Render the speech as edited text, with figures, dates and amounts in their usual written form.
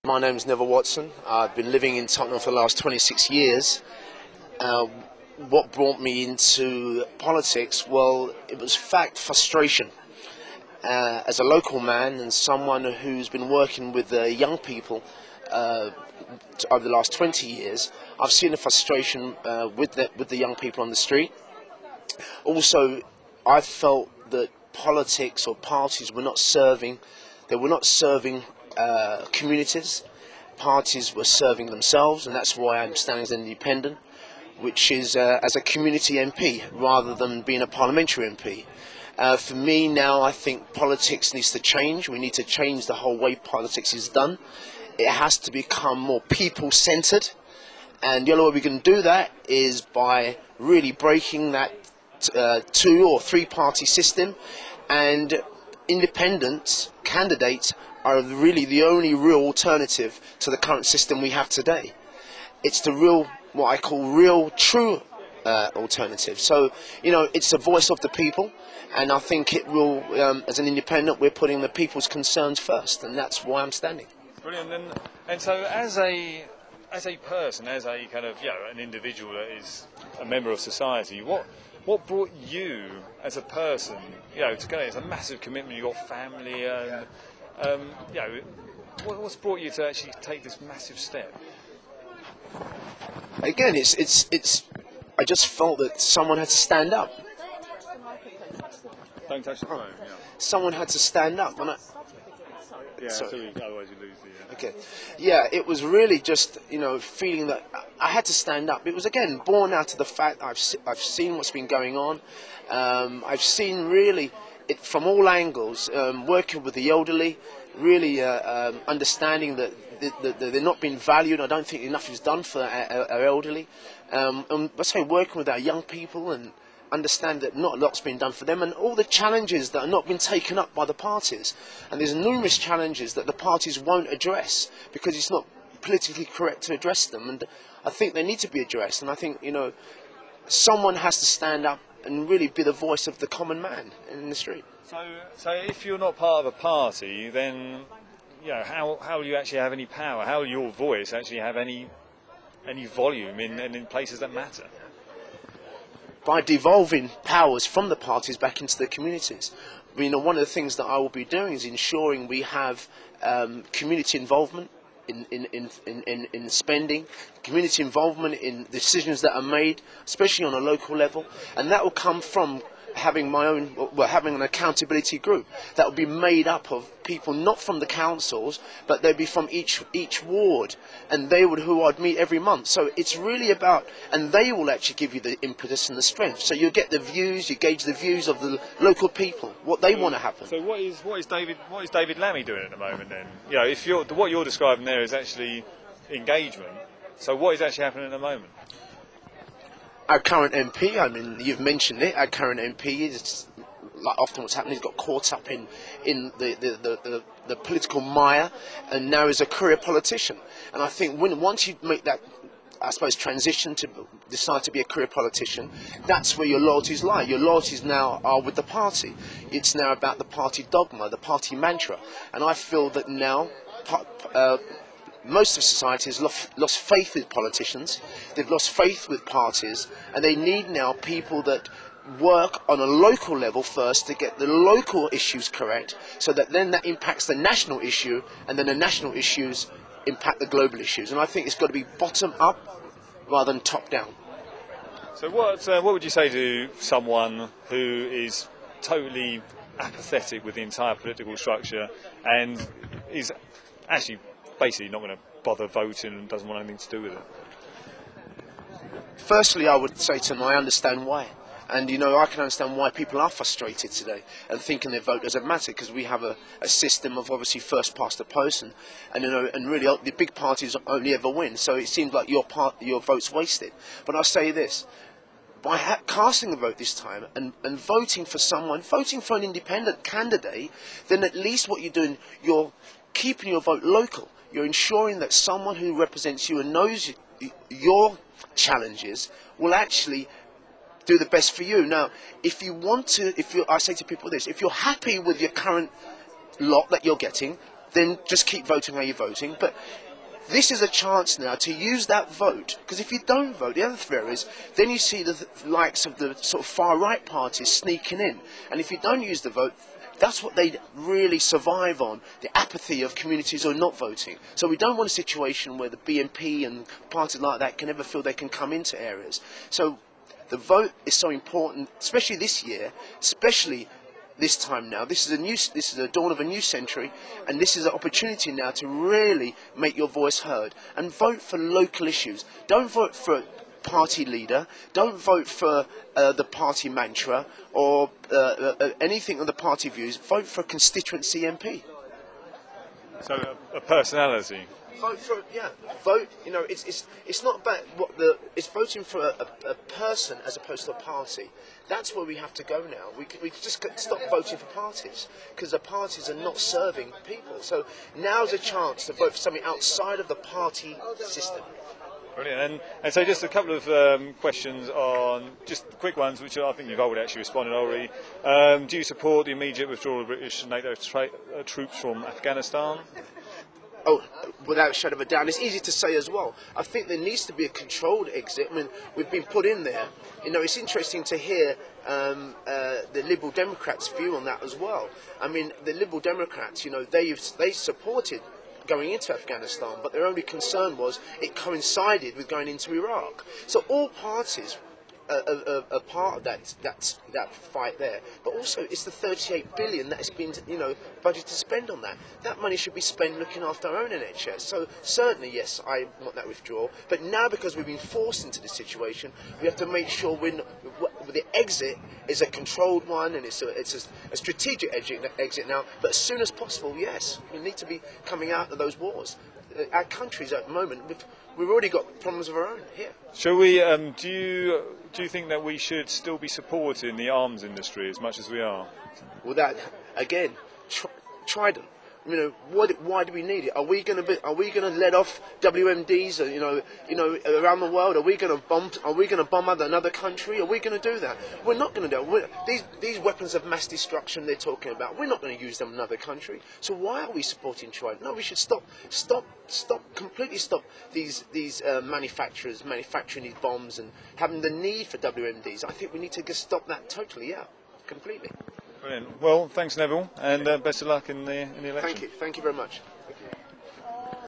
My name's Neville. I've been living in Tottenham for the last 26 years. What brought me into politics? Well, it was frustration. As a local man and someone who's been working with young people over the last 20 years, I've seen the frustration with the young people on the street. Also, I felt that politics or parties were not serving. They were not serving communities. Parties were serving themselves, and that's why I'm standing as an independent, which is as a community MP rather than being a parliamentary MP. For me now, I think politics needs to change. We need to change the whole way politics is done. It has to become more people-centred, and the only way we can do that is by really breaking that 2 or 3 party system, and independent candidates are really the only real alternative to the current system we have today. It's the real, what I call real, true alternative. So, you know, it's the voice of the people, and I think it will, as an independent, we're putting the people's concerns first, and that's why I'm standing. Brilliant. And so as a person, as a kind of, an individual that is a member of society, what brought you as a person, to go? It's a massive commitment. You've got family, and what's brought you to actually take this massive step? Again, it's. I just felt that someone had to stand up. Don't touch the phone. Yeah. Someone had to stand up. Otherwise you lose the. Okay. Yeah, it was really just feeling that I had to stand up. It was again born out of the fact I've seen what's been going on. I've seen really it from all angles. Working with the elderly, really understanding that they're not being valued. I don't think enough is done for our elderly. And let's say working with our young people and understand that not a lot's been done for them, and all the challenges that are not been taken up by the parties. And there's numerous challenges that the parties won't address because it's not politically correct to address them, and I think they need to be addressed. And I think someone has to stand up and really be the voice of the common man in the street. So if you're not part of a party, then how will you actually have any power? How will your voice actually have any volume in places that matter? By devolving powers from the parties back into the communities. One of the things that I will be doing is ensuring we have community involvement in spending, community involvement in decisions that are made, especially on a local level, and that will come from having having an accountability group that will be made up of people not from the councils, but they'll be from each ward, and who I'd meet every month. So it's really about, and they will actually give you the impetus and the strength. So you get the views, you gauge the views of the local people, what they want to happen. So what is David Lammy doing at the moment then? If what you're describing there is actually engagement. So what is actually happening at the moment? Our current MP, you've mentioned it, our current MP is, like often what's happening, he's got caught up in the political mire, and now is a career politician. And I think once you make that, I suppose, transition to decide to be a career politician, that's where your loyalties lie. Your loyalties now are with the party. It's now about the party dogma, the party mantra. And I feel that now most of society has lost faith with politicians, they've lost faith with parties, and they need now people that work on a local level first to get the local issues correct, so that then that impacts the national issue, and then the national issues impact the global issues. And I think it's got to be bottom up rather than top down. So what would you say to someone who is totally apathetic with the entire political structure and is actually basically not going to bother voting and doesn't want anything to do with it? Firstly, I would say to them, I understand why. And, I can understand why people are frustrated today and thinking their vote doesn't matter, because we have a system of obviously first past the post, and really the big parties only ever win. So it seems like your vote's wasted. But I'll say this, by casting a vote this time and voting for an independent candidate, then at least what you're doing, you're keeping your vote local. You're ensuring that someone who represents you and knows your challenges will actually do the best for you. Now, I say to people this, if you're happy with your current lot that you're getting, then just keep voting how you're voting. But this is a chance now to use that vote, because if you don't vote, the other fear is then you see the likes of the sort of far-right parties sneaking in. And if you don't use the vote, that's what they really survive on, the apathy of communities who are not voting. So we don't want a situation where the BNP and parties like that can ever feel they can come into areas. So the vote is so important, especially this year, especially this time now. This is the dawn of a new century, and this is an opportunity now to really make your voice heard and vote for local issues. Don't vote for a party leader. Don't vote for the party mantra or anything on the party views. Vote for a constituency MP. So a personality. Vote for, yeah. Vote. You know, it's not about it's voting for a person as opposed to a party. That's where we have to go now. We just stop voting for parties, because the parties are not serving people. So now's a chance to vote for something outside of the party system. Brilliant. And so just a couple of questions on, just quick ones, which I think you've already actually responded already. Do you support the immediate withdrawal of British NATO troops from Afghanistan? Oh, without a shadow of a doubt. It's easy to say as well. I think there needs to be a controlled exit. I mean, we've been put in there. You know, it's interesting to hear the Liberal Democrats' view on that as well. I mean, the Liberal Democrats, you know, they supported going into Afghanistan, but their only concern was it coincided with going into Iraq. So all parties are part of that fight there, but also it's the 38 billion that has been, you know, budgeted to spend on that. That money should be spent looking after our own NHS. So certainly, yes, I want that withdrawal. But now, because we've been forced into this situation, we have to make sure the exit is a controlled one, and it's a strategic exit now. But as soon as possible, yes, we need to be coming out of those wars. Our countries at the moment, we've already got problems of our own here. Shall we? Do you think that we should still be supporting the arms industry as much as we are? Well, that again, Trident. You know, why do we need it? Are we going to let off WMDs? You know, around the world? Are we going to bomb another country? Are we going to do that? We're not going to do it. These weapons of mass destruction they're talking about, we're not going to use them in another country. So why are we supporting Trident? No, we should completely stop these manufacturers manufacturing these bombs and having the need for WMDs. I think we need to just stop that totally, yeah, completely. Brilliant. Well, thanks, Neville, and best of luck in the election. Thank you very much.